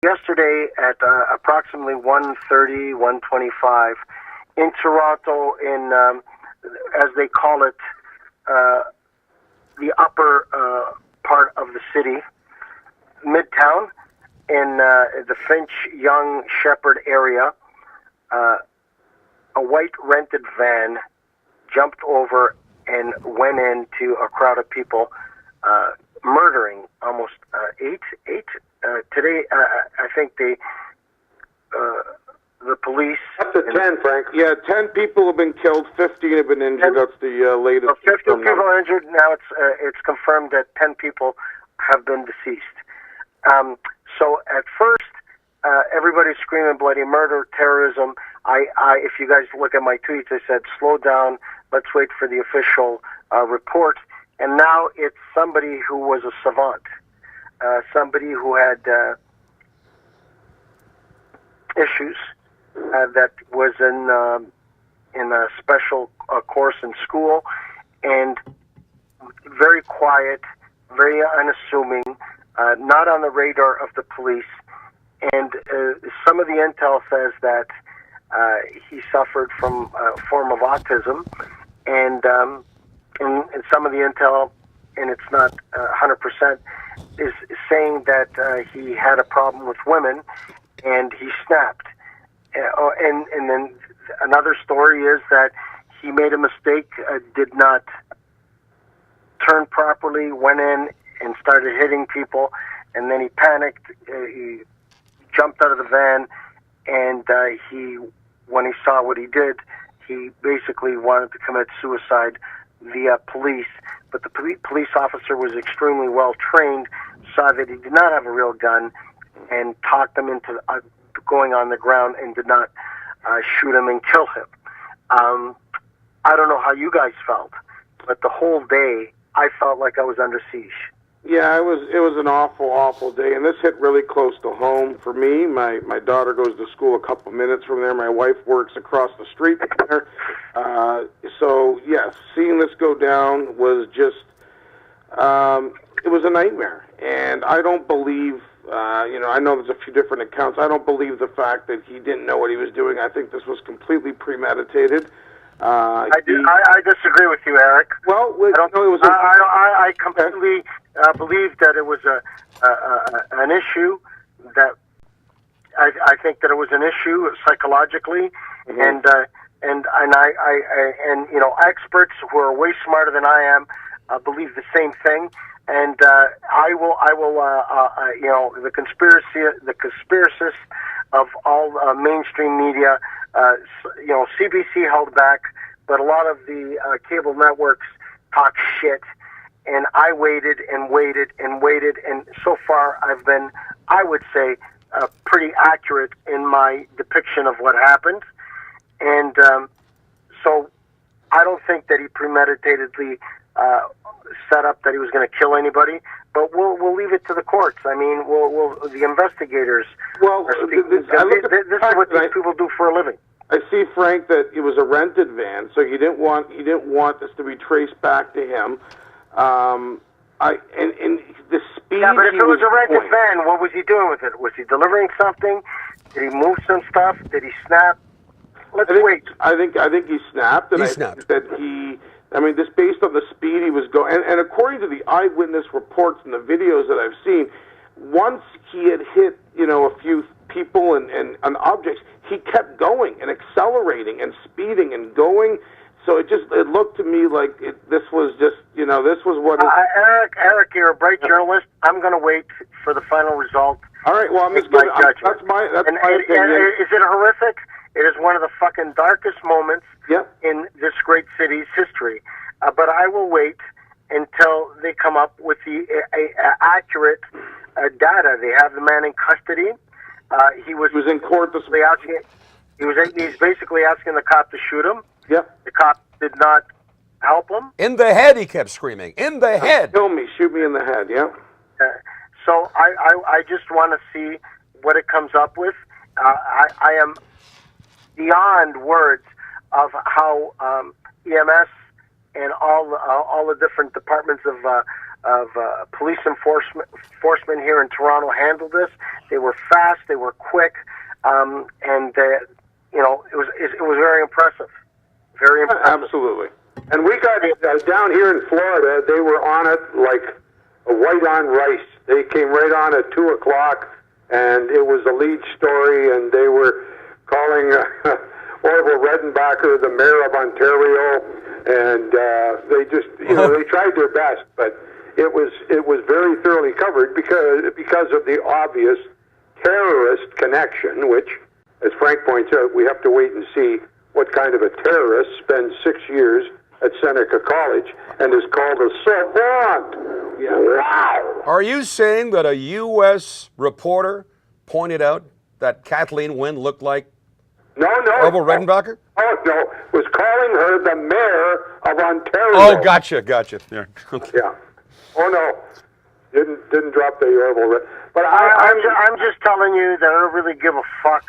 yesterday at approximately 1:30, 1:25 in Toronto, in as they call it, the upper part of the city, Midtown, in the Finch, Yonge, Shepherd area. A white rented van jumped over and went into a crowd of people, murdering almost eight. Today, I think the police... Up to 10, Frank. Yeah, 10 people have been killed, 15 have been injured. That's the latest. 15 people are injured. Now it's confirmed that 10 people have been deceased. So at first, everybody's screaming bloody murder, terrorism. If you guys look at my tweets, I said, slow down, let's wait for the official report. And now it's somebody who was a savant, somebody who had issues, that was in a special course in school, and very quiet, very unassuming, not on the radar of the police. And some of the intel says that he suffered from a form of autism, and some of the intel, and it's not 100%, is saying that he had a problem with women, and he snapped. And then another story is that he made a mistake, did not turn properly, went in and started hitting people, and then he panicked. He jumped out of the van, and when he saw what he did, he basically wanted to commit suicide via police. But the police officer was extremely well trained, saw that he did not have a real gun, and talked him into going on the ground and did not shoot him and kill him. I don't know how you guys felt, but the whole day I felt like I was under siege. Yeah, it was an awful day, and this hit really close to home for me. My daughter goes to school a couple minutes from there. My wife works across the street from there. So, yes, seeing this go down was just, it was a nightmare. And I don't believe, I know there's a few different accounts. I don't believe the fact that he didn't know what he was doing. I think this was completely premeditated. I disagree with you, Eric. Well, I completely believe that it was an issue. That I think that it was an issue psychologically, and experts who are way smarter than I am believe the same thing. And I will, the conspiracists of all mainstream media, CBC held back, but a lot of the cable networks talk shit. And I waited and waited and waited, and so far I've been, I would say, pretty accurate in my depiction of what happened. And so I don't think that he premeditatedly set up that he was going to kill anybody, but we'll leave it to the courts. I mean, the investigators. Well, this is what these people do for a living. I see, Frank, that it was a rented van, so he didn't want this to be traced back to him. And the speed. Yeah, but if it was a rented van, what was he doing with it? Was he delivering something? Did he move some stuff? Did he snap? Let's wait. I think he snapped, and think that he. I mean, just based on the speed he was going, and according to the eyewitness reports and the videos that I've seen, once he had hit, a few people and objects, he kept going and accelerating and speeding and going. So it looked to me like this was just, this was what... Eric, you're a bright journalist. I'm going to wait for the final result. All right, well, I'm just going to... That's my opinion. Is it horrific? It is one of the fucking darkest moments in this great city's history. But I will wait until they come up with the accurate data. They have the man in custody. He was in court this week. He's basically asking the cop to shoot him. Yep. The cop did not help him. In the head, he kept screaming. In the head. Kill me. Shoot me in the head. Yeah. So I just want to see what it comes up with. I am beyond words of how EMS and all the different departments of police enforcement here in Toronto handled this. They were fast, they were quick, and you know, it was very impressive. Very impressive. Absolutely. And we got down here in Florida. They were on it like a white on rice. They came right on at 2:00, and it was a lead story, and they were calling Orville Redenbacher the mayor of Ontario, and they just, you know, they tried their best, but it was very thoroughly covered because of the obvious terrorist connection, which, as Frank points out, we have to wait and see what kind of a terrorist spends 6 years at Seneca College and is called a savant. Yeah. Wow. Are you saying that a U.S. reporter pointed out that Kathleen Wynne looked like Orville Redenbacher? Oh, no. Was calling her the mayor of Ontario. Oh, gotcha. Yeah. Okay. Yeah. Oh, no. Didn't drop the Orville. But I'm just telling you that I don't really give a fuck.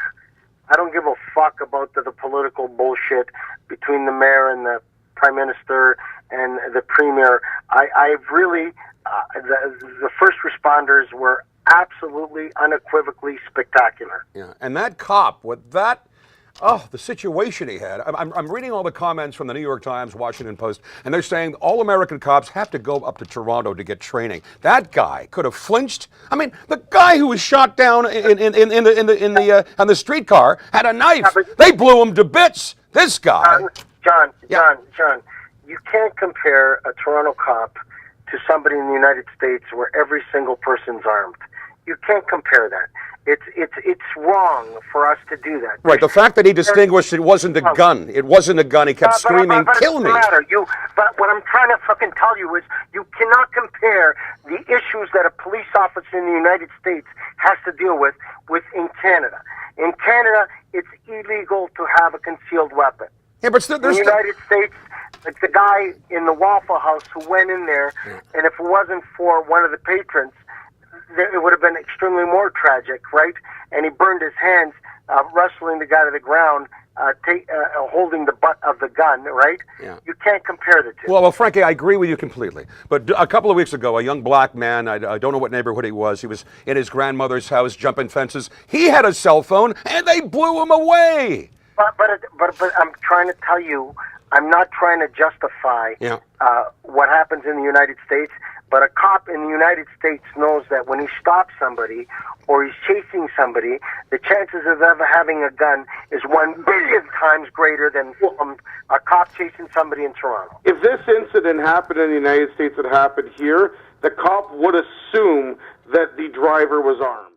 I don't give a fuck about the political bullshit between the mayor and the prime minister and the premier. I've really, the first responders were absolutely, unequivocally spectacular. Yeah, and that cop with that, the situation he had. I'm reading all the comments from the New York Times, Washington Post, and they're saying all American cops have to go up to Toronto to get training. That guy could have flinched. I mean, the guy who was shot down on the streetcar had a knife. They blew him to bits. This guy. John, you can't compare a Toronto cop to somebody in the United States where every single person's armed. You can't compare that. It's wrong for us to do that. Right. The fact that he distinguished it wasn't a gun. It wasn't a gun. He kept screaming, "Kill me!" But what I'm trying to fucking tell you is, you cannot compare the issues that a police officer in the United States has to deal with in Canada. In Canada, it's illegal to have a concealed weapon. Yeah, but still, there's in the United States, like the guy in the Waffle House who went in there, and if it wasn't for one of the patrons, it would have been extremely more tragic, right? And he burned his hands wrestling the guy to the ground, holding the butt of the gun, right? Yeah. You can't compare the two. Well, Frankie, I agree with you completely. But a couple of weeks ago, a young black man, I don't know what neighborhood he was in his grandmother's house jumping fences. He had a cell phone, and they blew him away. But I'm trying to tell you, I'm not trying to justify what happens in the United States, but a cop in the United States knows that when he stops somebody or he's chasing somebody, the chances of ever having a gun is 1 billion times greater than a cop chasing somebody in Toronto. If this incident happened in the United States, it happened here, the cop would assume that the driver was armed.